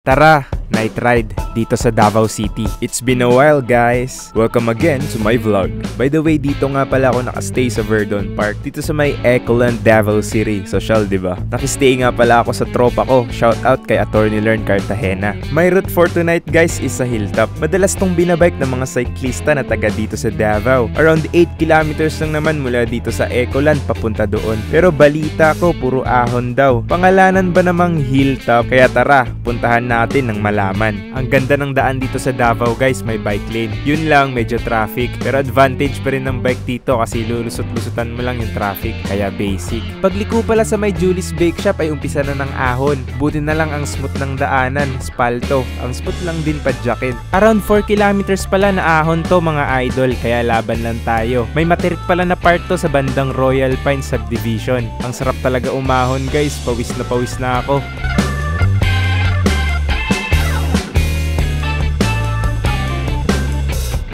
Tara, night ride dito sa Davao City. It's been a while guys. Welcome again to my vlog. By the way, dito nga pala ako nakastay sa Verdon Park. Dito sa may Ecoland, Davao City. Social, diba? Nakistay nga pala ako sa tropa ko. Shout out kay Attorney Lern Cartagena. My route for tonight guys is sa hilltop. Madalas tong binabike ng mga cyclista na taga dito sa Davao. Around 8 kilometers lang naman mula dito sa Ecoland papunta doon. Pero balita ko puro ahon daw. Pangalanan ba namang hilltop? Kaya tara, puntahan natin ng malaman. Ang ganda ng daan dito sa Davao guys, may bike lane. Yun lang, medyo traffic. Pero advantage pa rin ng bike dito kasi lulusot-lusutan mo lang yung traffic. Kaya basic. Pagliko pala sa may Julie's Bake Shop ay umpisa na ng ahon. Buti na lang ang smooth ng daanan, spalto. Ang smooth lang din padyakin. Around 4 kilometers pala na ahon to mga idol, kaya laban lang tayo. May matirik pala na part to sa bandang Royal Pines Subdivision. Ang sarap talaga umahon guys, pawis na ako.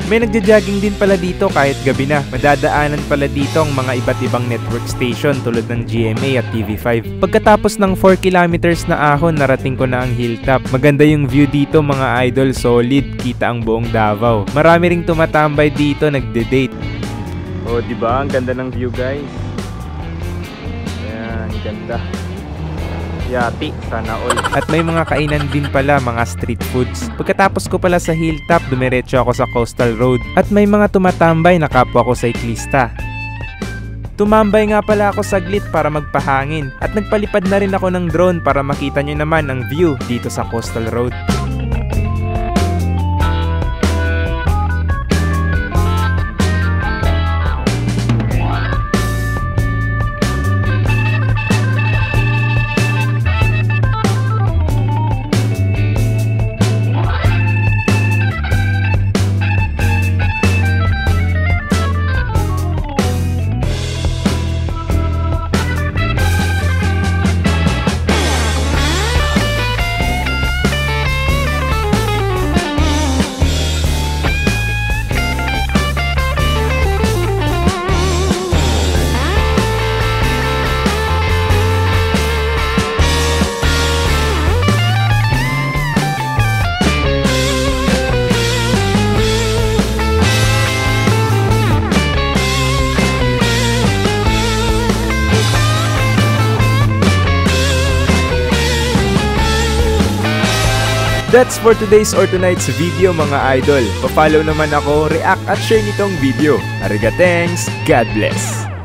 May nagja-jogging din pala dito kahit gabi na. Madadaanan pala dito ang mga iba't ibang network station tulad ng GMA at TV5. Pagkatapos ng 4 kilometers na ahon, narating ko na ang hilltop. Maganda yung view dito mga idol, solid, kita ang buong Davao. Marami ring tumatambay dito, nagde-date. Oh, di ba? Ang ganda ng view, guys. Ayan, ganda. Yati, sana all. At may mga kainan din pala, mga street foods. Pagkatapos ko pala sa hilltop, dumiretso ako sa coastal road. At may mga tumatambay na kapwa ko cyclista. Tumambay nga pala ako saglit para magpahangin. At nagpalipad na rin ako ng drone para makita nyo naman ang view dito sa coastal road. That's for today's or tonight's video mga idol. Pa-follow naman ako, react at share nitong video. Arigatanks, God bless!